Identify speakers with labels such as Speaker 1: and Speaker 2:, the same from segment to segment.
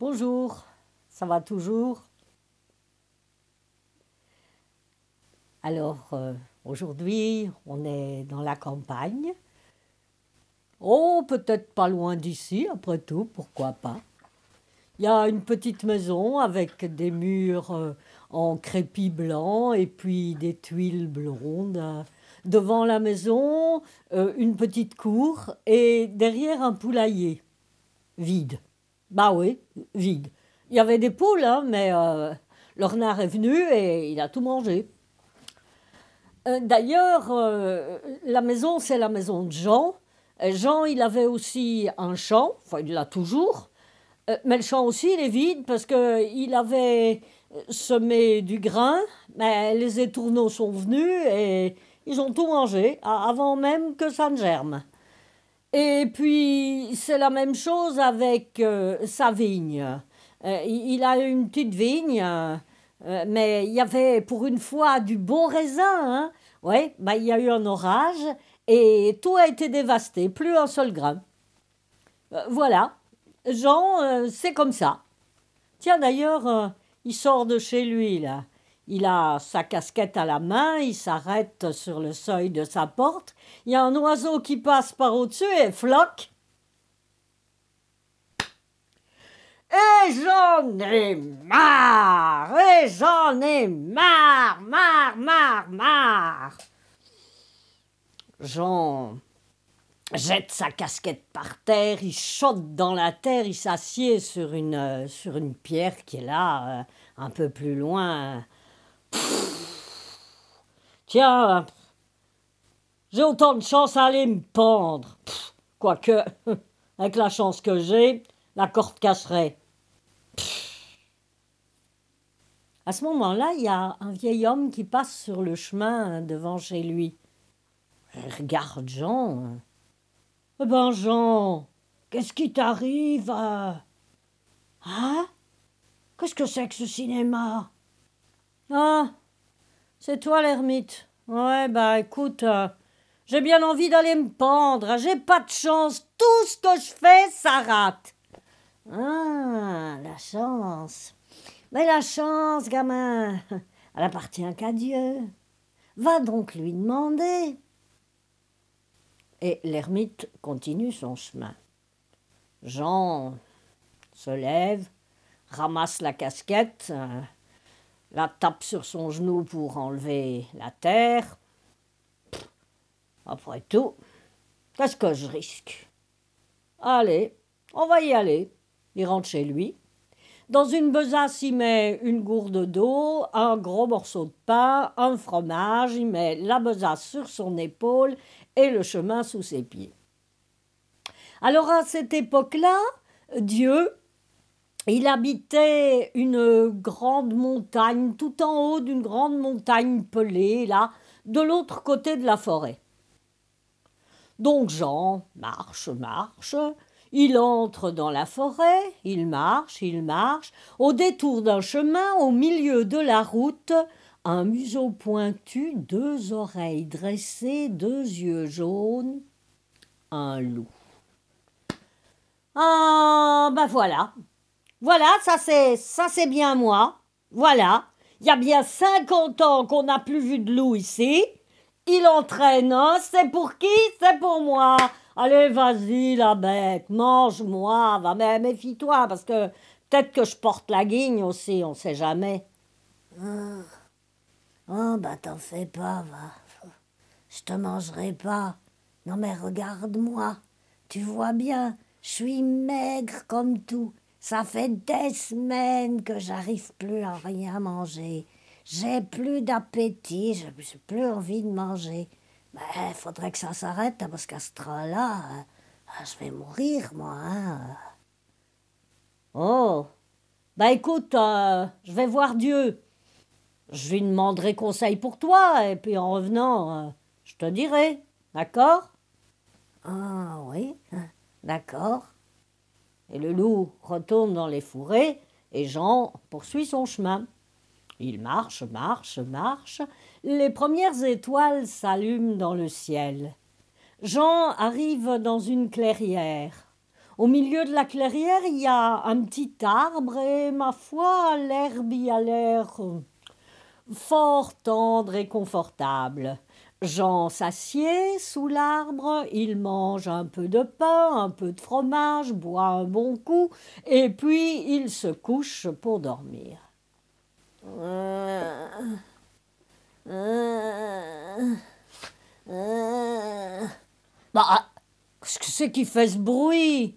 Speaker 1: Bonjour, ça va toujours? Alors, aujourd'hui, on est dans la campagne. Oh, peut-être pas loin d'ici, après tout, pourquoi pas. Il y a une petite maison avec des murs en crépi blanc et puis des tuiles blondes. Devant la maison, une petite cour et derrière un poulailler vide. Bah oui, vide. Il y avait des poules, hein, mais le renard est venu et il a tout mangé. D'ailleurs, la maison, c'est la maison de Jean. Jean, il avait aussi un champ, enfin il l'a toujours, mais le champ aussi, il est vide parce qu'il avait semé du grain, mais les étourneaux sont venus et ils ont tout mangé avant même que ça ne germe. Et puis, c'est la même chose avec sa vigne. Il a une petite vigne, mais il y avait pour une fois du bon raisin. Hein. Oui, bah, il y a eu un orage et tout a été dévasté, plus un seul grain. Voilà, Jean, c'est comme ça. Tiens, d'ailleurs, il sort de chez lui, là. Il a sa casquette à la main, il s'arrête sur le seuil de sa porte. Il y a un oiseau qui passe par au-dessus et floc. Et j'en ai marre, et j'en ai marre, marre. Jean jette sa casquette par terre, il chotte dans la terre, il s'assied sur une pierre qui est là, un peu plus loin. Tiens, j'ai autant de chance à aller me pendre. Quoique, avec la chance que j'ai, la corde casserait. À ce moment-là, il y a un vieil homme qui passe sur le chemin devant chez lui. Il regarde Jean. Eh ben Jean, qu'est-ce qui t'arrive? Hein? Qu'est-ce que c'est que ce cinéma? Ah, c'est toi l'ermite. Ouais, bah écoute, j'ai bien envie d'aller me pendre. J'ai pas de chance. Tout ce que je fais, ça rate. Ah, la chance. Mais la chance, gamin, elle appartient qu'à Dieu. Va donc lui demander. Et l'ermite continue son chemin. Jean se lève, ramasse la casquette, la tape sur son genou pour enlever la terre. Après tout, qu'est-ce que je risque? Allez, on va y aller. Il rentre chez lui. Dans une besace, il met une gourde d'eau, un gros morceau de pain, un fromage, il met la besace sur son épaule et le chemin sous ses pieds. Alors à cette époque-là, Dieu, il habitait une grande montagne, tout en haut d'une grande montagne pelée, là, de l'autre côté de la forêt. Donc Jean marche, il entre dans la forêt, il marche, au détour d'un chemin, au milieu de la route, un museau pointu, deux oreilles dressées, deux yeux jaunes, un loup. Ah, ben voilà, ça c'est bien moi, voilà, il y a bien 50 ans qu'on n'a plus vu de loup ici, il entraîne, hein, c'est pour qui? C'est pour moi. Allez, vas-y, la bête, mange-moi, va, mais méfie-toi, parce que peut-être que je porte la guigne aussi, on sait jamais. Oh, bah t'en fais pas, va. Je te mangerai pas. Non, mais regarde-moi, tu vois bien, je suis maigre comme tout. Ça fait des semaines que j'arrive plus à rien manger. J'ai plus d'appétit, j'ai plus envie de manger. Mais faudrait que ça s'arrête, hein, parce qu'à ce train-là, je vais mourir, moi. Hein. Oh, bah écoute, je vais voir Dieu. Je lui demanderai conseil pour toi, et puis en revenant, je te dirai, d'accord? Ah oui, d'accord. Et le loup retourne dans les fourrés, et Jean poursuit son chemin. Il marche, les premières étoiles s'allument dans le ciel. Jean arrive dans une clairière. Au milieu de la clairière, il y a un petit arbre et, ma foi, l'herbe y a l'air fort tendre et confortable. Jean s'assied sous l'arbre, il mange un peu de pain, un peu de fromage, boit un bon coup, et puis il se couche pour dormir. Bah, qu'est-ce que c'est qui fait ce bruit?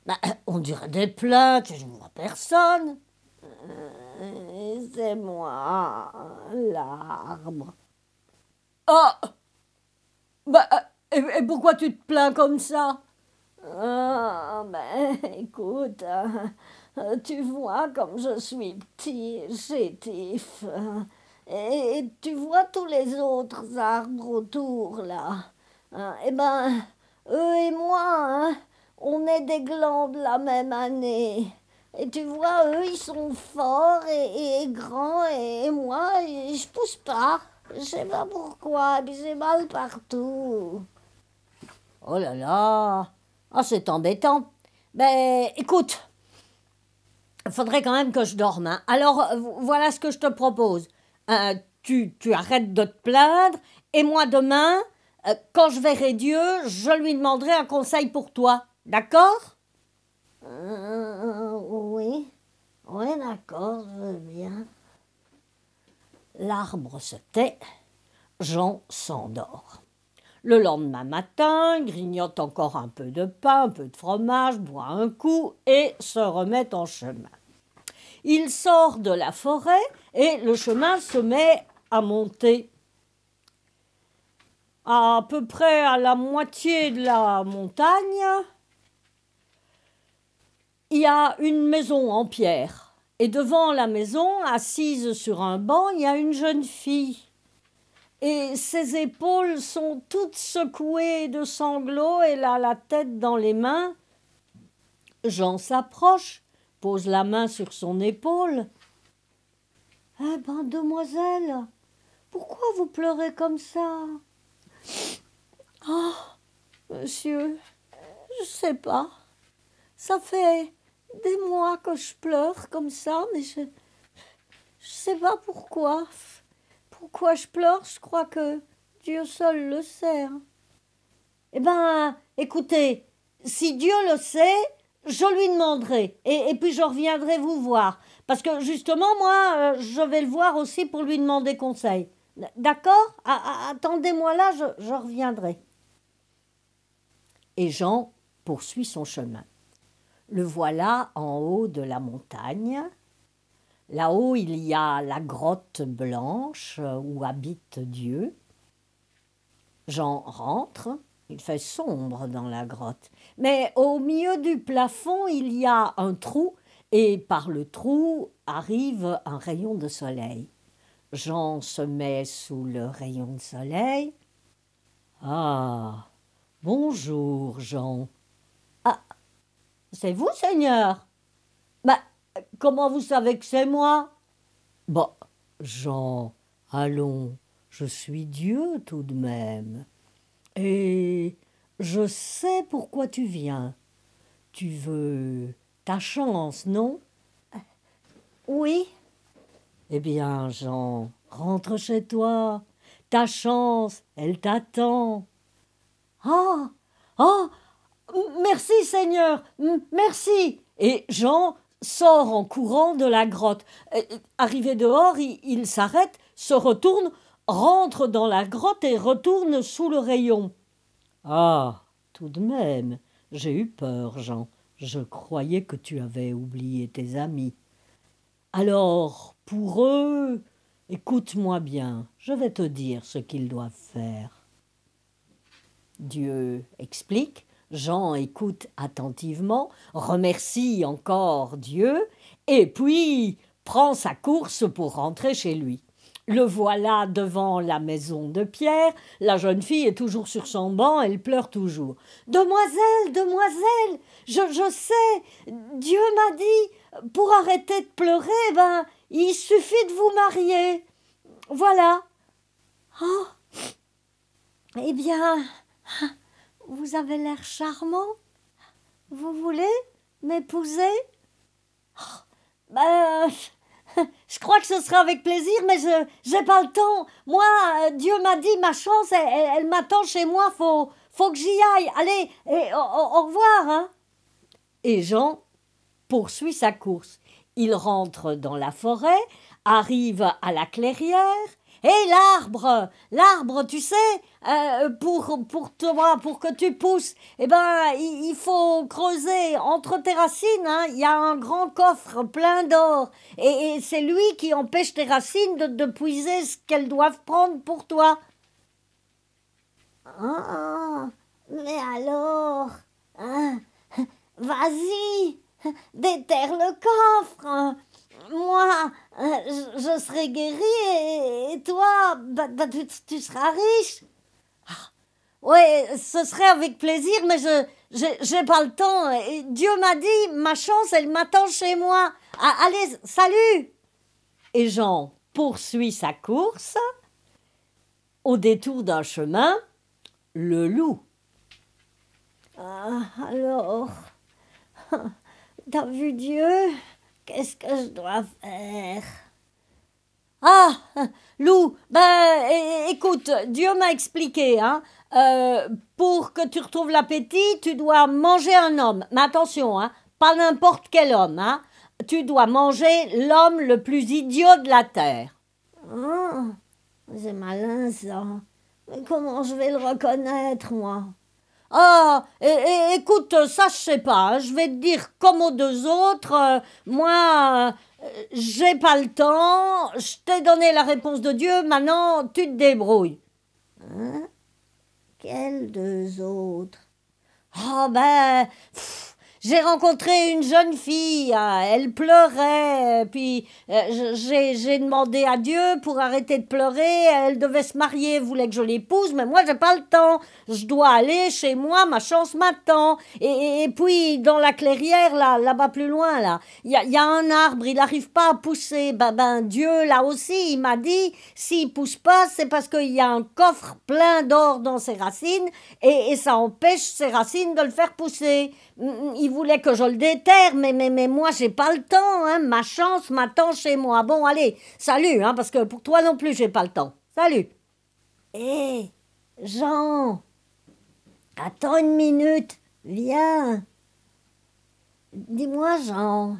Speaker 1: Bah, on dirait des plaintes, je ne vois personne. C'est moi, l'arbre. Ah! Bah, et pourquoi tu te plains comme ça? Ah, ben, écoute, tu vois comme je suis petit, chétif. Et tu vois tous les autres arbres autour, là. Eh ben, eux et moi, hein, on est des glands de la même année. Et tu vois, eux, ils sont forts et grands, et moi, je pousse pas. Je sais pas pourquoi, puis j'ai mal partout. Oh là là, ah, c'est embêtant. Ben, écoute, il faudrait quand même que je dorme, hein. Alors, voilà ce que je te propose. Tu arrêtes de te plaindre, et moi demain, quand je verrai Dieu, je lui demanderai un conseil pour toi. D'accord? Oui, oui, d'accord, je veux bien. L'arbre se tait, Jean s'endort. Le lendemain matin, grignote encore un peu de pain, un peu de fromage, boit un coup et se remet en chemin. Il sort de la forêt et le chemin se met à monter. À peu près à la moitié de la montagne, il y a une maison en pierre. Et devant la maison, assise sur un banc, il y a une jeune fille. Et ses épaules sont toutes secouées de sanglots, elle a la tête dans les mains. Jean s'approche, pose la main sur son épaule. « Eh ben, demoiselle, pourquoi vous pleurez comme ça ?»« Oh, monsieur, je sais pas. Ça fait des mois que je pleure comme ça, mais je sais pas pourquoi. Pourquoi je pleure, je crois que Dieu seul le sait. Hein. Eh ben, écoutez, si Dieu le sait, je lui demanderai. Et puis je reviendrai vous voir. Parce que justement, moi, je vais le voir aussi pour lui demander conseil. D'accord? Attendez-moi là, je reviendrai. Et Jean poursuit son chemin. Le voilà en haut de la montagne. Là-haut, il y a la grotte blanche où habite Dieu. Jean rentre, il fait sombre dans la grotte. Mais au milieu du plafond, il y a un trou et par le trou arrive un rayon de soleil. Jean se met sous le rayon de soleil. « Ah, bonjour, Jean. »« Ah, c'est vous, Seigneur ?»« Bah, comment vous savez que c'est moi ?»« Bah, Jean, allons, je suis Dieu tout de même. Et je sais pourquoi tu viens. Tu veux ta chance, non ? » ?»« Oui. » »« Eh bien, Jean, rentre chez toi. Ta chance, elle t'attend. »« Ah, ah, merci Seigneur, merci. » Et Jean sort en courant de la grotte. Arrivé dehors, il s'arrête, se retourne, rentre dans la grotte et retourne sous le rayon. « Ah, tout de même, j'ai eu peur, Jean. Je croyais que tu avais oublié tes amis. Alors, pour eux, écoute-moi bien, je vais te dire ce qu'ils doivent faire. » Dieu explique, Jean écoute attentivement, remercie encore Dieu, et puis prend sa course pour rentrer chez lui. Le voilà devant la maison de pierre, la jeune fille est toujours sur son banc, elle pleure toujours. « Demoiselle, demoiselle, je sais, Dieu m'a dit, pour arrêter de pleurer, ben, il suffit de vous marier. Voilà. » Ah, Eh bien, vous avez l'air charmant. Vous voulez m'épouser? Ben, je crois que ce sera avec plaisir, mais je n'ai pas le temps. Moi, Dieu m'a dit, ma chance, elle m'attend chez moi, faut que j'y aille. Allez, et au revoir. Hein. Et Jean poursuit sa course. Il rentre dans la forêt, arrive à la clairière. Et l'arbre, tu sais, pour que tu pousses, eh ben, il faut creuser entre tes racines. Hein, il y a un grand coffre plein d'or, et c'est lui qui empêche tes racines de puiser ce qu'elles doivent prendre pour toi. Ah, mais alors, hein, vas-y, déterre le coffre. Moi, je serai guérie et toi, tu seras riche. Oui, ce serait avec plaisir, mais j'ai pas le temps. Et Dieu m'a dit, ma chance, elle m'attend chez moi. Ah, allez, salut. Et Jean poursuit sa course. Au détour d'un chemin, le loup. Ah, alors, t'as vu Dieu? Qu'est-ce que je dois faire? Ah, loup, écoute, Dieu m'a expliqué, hein. Pour que tu retrouves l'appétit, tu dois manger un homme. Mais attention, hein, pas n'importe quel homme, hein. Tu dois manger l'homme le plus idiot de la terre. Ah, c'est malin ça. Mais comment je vais le reconnaître, moi? Ah, écoute, ça je sais pas, hein, je vais te dire comme aux deux autres, moi, j'ai pas le temps, je t'ai donné la réponse de Dieu, maintenant tu te débrouilles. Hein? Quels deux autres? Ah j'ai rencontré une jeune fille, hein, elle pleurait, puis j'ai demandé à Dieu pour arrêter de pleurer, elle devait se marier, voulait que je l'épouse, mais moi j'ai pas le temps, je dois aller chez moi, ma chance m'attend, et puis dans la clairière, là-bas plus loin, là, il y a un arbre, il n'arrive pas à pousser, Dieu là aussi, il m'a dit, s'il pousse pas, c'est parce qu'il y a un coffre plein d'or dans ses racines, et ça empêche ses racines de le faire pousser. Il voulait que je le déterre, mais moi, j'ai pas le temps, hein. Ma chance m'attend chez moi. Bon, allez, salut, hein, parce que pour toi non plus, j'ai pas le temps. Salut. Hé, Jean, attends une minute, viens. Dis-moi, Jean,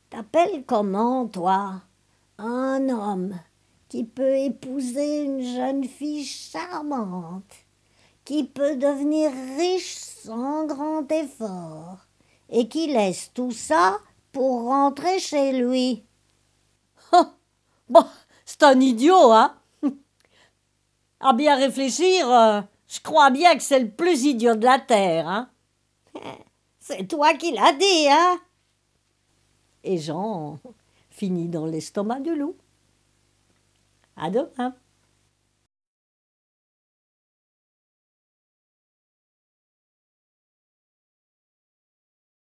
Speaker 1: t'appelles comment, toi? Un homme qui peut épouser une jeune fille charmante, qui peut devenir riche sans grand effort, et qui laisse tout ça pour rentrer chez lui. Oh, bon, c'est un idiot, hein? À bien réfléchir, je crois bien que c'est le plus idiot de la terre, hein? C'est toi qui l'as dit, hein? Et Jean finit dans l'estomac du loup. À demain.